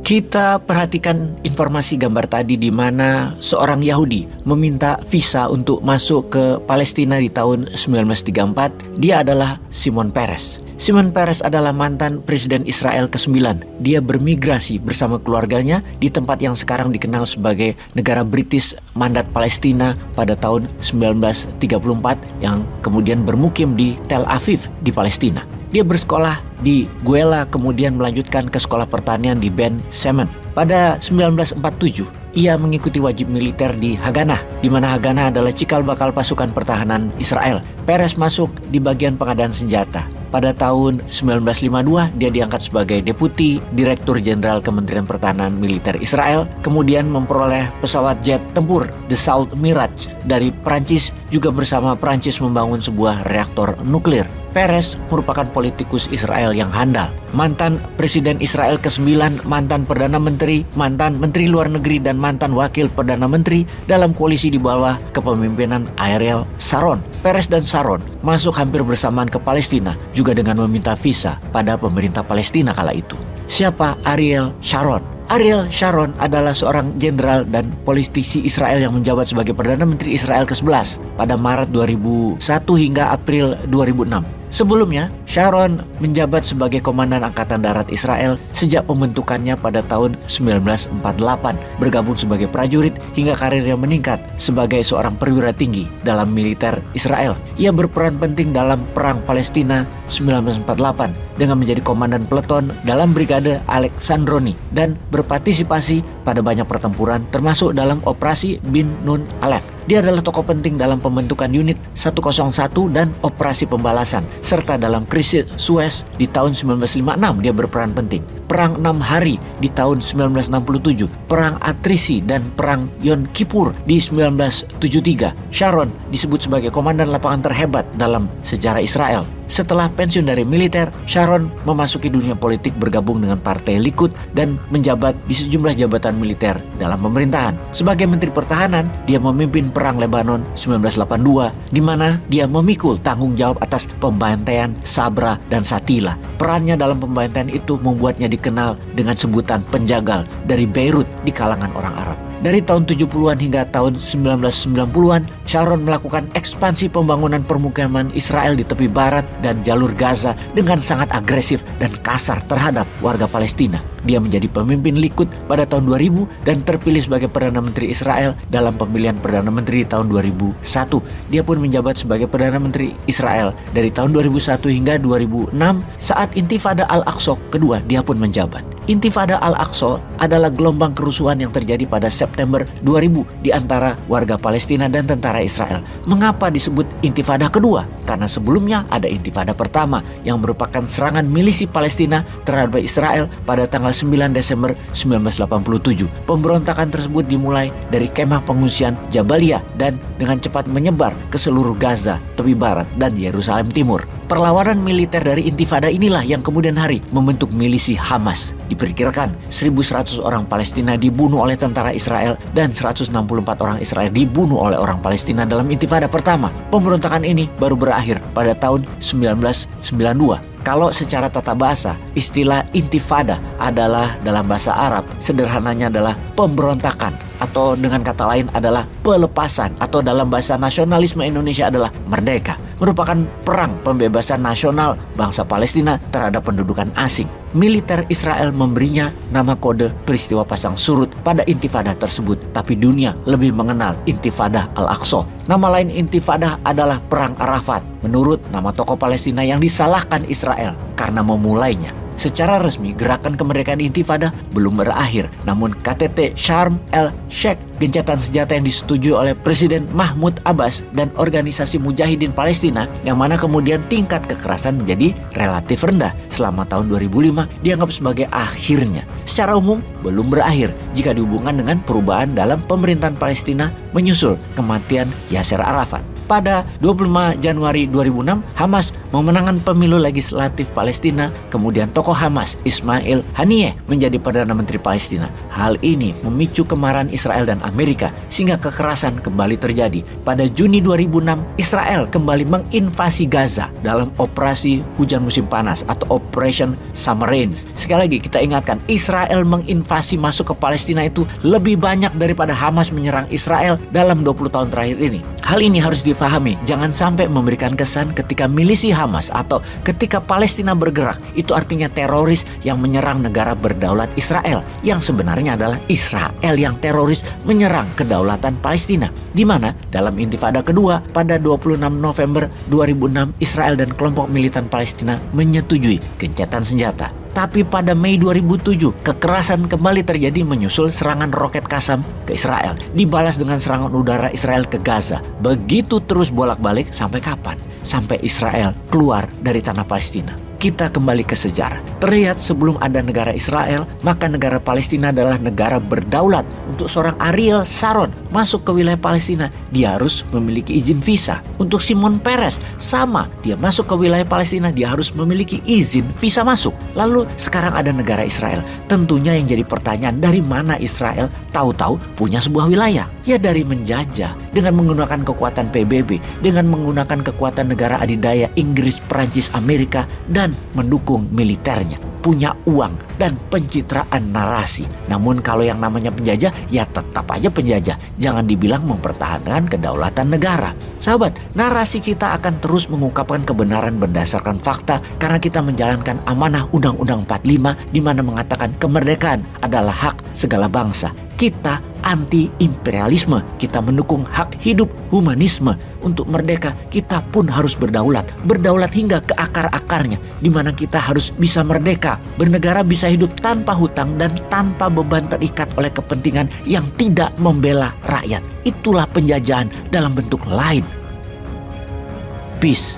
Kita perhatikan informasi gambar tadi di mana seorang Yahudi meminta visa untuk masuk ke Palestina di tahun 1934. Dia adalah Shimon Peres. Shimon Peres adalah mantan Presiden Israel ke-9. Dia bermigrasi bersama keluarganya di tempat yang sekarang dikenal sebagai negara British Mandat Palestina pada tahun 1934 yang kemudian bermukim di Tel Aviv di Palestina. Dia bersekolah di Guela, kemudian melanjutkan ke sekolah pertanian di Ben Shemen. Pada 1947, ia mengikuti wajib militer di Haganah, di mana Haganah adalah cikal bakal pasukan pertahanan Israel. Peres masuk di bagian pengadaan senjata. Pada tahun 1952, dia diangkat sebagai Deputi Direktur Jenderal Kementerian Pertahanan Militer Israel, kemudian memperoleh pesawat jet tempur Dassault Mirage dari Prancis, juga bersama Prancis membangun sebuah reaktor nuklir. Peres merupakan politikus Israel yang handal, mantan Presiden Israel ke-9, mantan Perdana Menteri, mantan Menteri Luar Negeri, dan mantan Wakil Perdana Menteri dalam koalisi di bawah kepemimpinan Ariel Sharon. Peres dan Sharon masuk hampir bersamaan ke Palestina, juga dengan meminta visa pada pemerintah Palestina kala itu. Siapa Ariel Sharon? Ariel Sharon adalah seorang jenderal dan politisi Israel yang menjabat sebagai Perdana Menteri Israel ke-11 pada Maret 2001 hingga April 2006. Sebelumnya, Sharon menjabat sebagai Komandan Angkatan Darat Israel sejak pembentukannya pada tahun 1948, bergabung sebagai prajurit hingga karirnya meningkat sebagai seorang perwira tinggi dalam militer Israel. Ia berperan penting dalam Perang Palestina 1948 dengan menjadi komandan peleton dalam Brigade Alexandroni dan berpartisipasi pada banyak pertempuran termasuk dalam Operasi Bin Nun Alef. Dia adalah tokoh penting dalam pembentukan unit 101 dan operasi pembalasan, serta dalam krisis Suez di tahun 1956 dia berperan penting. Perang 6 hari di tahun 1967, Perang Atrisi dan Perang Yom Kippur di 1973. Sharon disebut sebagai komandan lapangan terhebat dalam sejarah Israel. Setelah pensiun dari militer, Sharon memasuki dunia politik bergabung dengan Partai Likud dan menjabat di sejumlah jabatan militer dalam pemerintahan. Sebagai Menteri Pertahanan, dia memimpin Perang Lebanon 1982, di mana dia memikul tanggung jawab atas pembantaian Sabra dan Shatila. Perannya dalam pembantaian itu membuatnya dikenal dengan sebutan penjagal dari Beirut di kalangan orang Arab. Dari tahun 70-an hingga tahun 1990-an, Sharon melakukan ekspansi pembangunan permukiman Israel di tepi barat dan jalur Gaza dengan sangat agresif dan kasar terhadap warga Palestina. Dia menjadi pemimpin Likud pada tahun 2000 dan terpilih sebagai Perdana Menteri Israel dalam pemilihan Perdana Menteri tahun 2001. Dia pun menjabat sebagai Perdana Menteri Israel dari tahun 2001 hingga 2006. Saat Intifada Al-Aqsa kedua, dia pun menjabat. Intifada Al-Aqsa adalah gelombang kerusuhan yang terjadi pada September 2000 di antara warga Palestina dan tentara Israel. Mengapa disebut Intifada kedua? Karena sebelumnya ada Intifada pertama yang merupakan serangan milisi Palestina terhadap Israel pada tanggal 9 Desember 1987. Pemberontakan tersebut dimulai dari kemah pengungsian Jabalia dan dengan cepat menyebar ke seluruh Gaza, tepi barat, dan Yerusalem Timur. Perlawanan militer dari Intifada inilah yang kemudian hari membentuk milisi Hamas. Diperkirakan 1.100 orang Palestina dibunuh oleh tentara Israel dan 164 orang Israel dibunuh oleh orang Palestina dalam Intifada pertama. Pemberontakan ini baru berakhir pada tahun 1992. Kalau secara tata bahasa, istilah intifada adalah dalam bahasa Arab, sederhananya adalah pemberontakan, atau dengan kata lain adalah pelepasan, atau dalam bahasa nasionalisme Indonesia adalah merdeka. Merupakan perang pembebasan nasional bangsa Palestina terhadap pendudukan asing. Militer Israel memberinya nama kode peristiwa pasang surut pada intifada tersebut, tapi dunia lebih mengenal Intifada Al-Aqsa. Nama lain Intifada adalah Perang Arafat, menurut nama tokoh Palestina yang disalahkan Israel karena memulainya. Secara resmi, gerakan kemerdekaan Intifada belum berakhir. Namun KTT Sharm el-Sheikh, gencatan senjata yang disetujui oleh Presiden Mahmud Abbas dan organisasi Mujahidin Palestina, yang mana kemudian tingkat kekerasan menjadi relatif rendah selama tahun 2005, dianggap sebagai akhirnya. Secara umum, belum berakhir jika dihubungkan dengan perubahan dalam pemerintahan Palestina menyusul kematian Yasser Arafat. pada 25 Januari 2006, Hamas memenangkan pemilu legislatif Palestina, kemudian tokoh Hamas, Ismail Haniyeh, menjadi Perdana Menteri Palestina. Hal ini memicu kemarahan Israel dan Amerika, sehingga kekerasan kembali terjadi. Pada Juni 2006, Israel kembali menginvasi Gaza dalam operasi hujan musim panas atau Operation Summer Rains. Sekali lagi kita ingatkan, Israel menginvasi masuk ke Palestina itu lebih banyak daripada Hamas menyerang Israel dalam 20 tahun terakhir ini. Hal ini harus difahami, jangan sampai memberikan kesan ketika milisi Hamas atau ketika Palestina bergerak, itu artinya teroris yang menyerang negara berdaulat Israel, yang sebenarnya adalah Israel yang teroris menyerang kedaulatan Palestina. Di mana dalam Intifada kedua pada 26 November 2006, Israel dan kelompok militan Palestina menyetujui gencatan senjata. Tapi pada Mei 2007, kekerasan kembali terjadi menyusul serangan roket Qassam ke Israel, dibalas dengan serangan udara Israel ke Gaza. Begitu terus bolak-balik sampai kapan? Sampai Israel keluar dari tanah Palestina. Kita kembali ke sejarah. Terlihat sebelum ada negara Israel, maka negara Palestina adalah negara berdaulat. Untuk seorang Ariel Sharon masuk ke wilayah Palestina, dia harus memiliki izin visa. Untuk Shimon Peres, sama. Dia masuk ke wilayah Palestina, dia harus memiliki izin visa masuk. Lalu sekarang ada negara Israel. Tentunya yang jadi pertanyaan, dari mana Israel tahu-tahu punya sebuah wilayah? Ya dari menjajah, dengan menggunakan kekuatan PBB, dengan menggunakan kekuatan negara adidaya Inggris, Perancis, Amerika, dan mendukung militernya, punya uang dan pencitraan narasi. Namun kalau yang namanya penjajah, ya tetap aja penjajah. Jangan dibilang mempertahankan kedaulatan negara. Sahabat, narasi kita akan terus mengungkapkan kebenaran berdasarkan fakta karena kita menjalankan amanah Undang-Undang 45 di mana mengatakan kemerdekaan adalah hak segala bangsa. Kita anti-imperialisme, kita mendukung hak hidup, humanisme. Untuk merdeka, kita pun harus berdaulat hingga ke akar-akarnya, di mana kita harus bisa merdeka, bernegara, bisa hidup tanpa hutang dan tanpa beban terikat oleh kepentingan yang tidak membela rakyat. Itulah penjajahan dalam bentuk lain. Peace.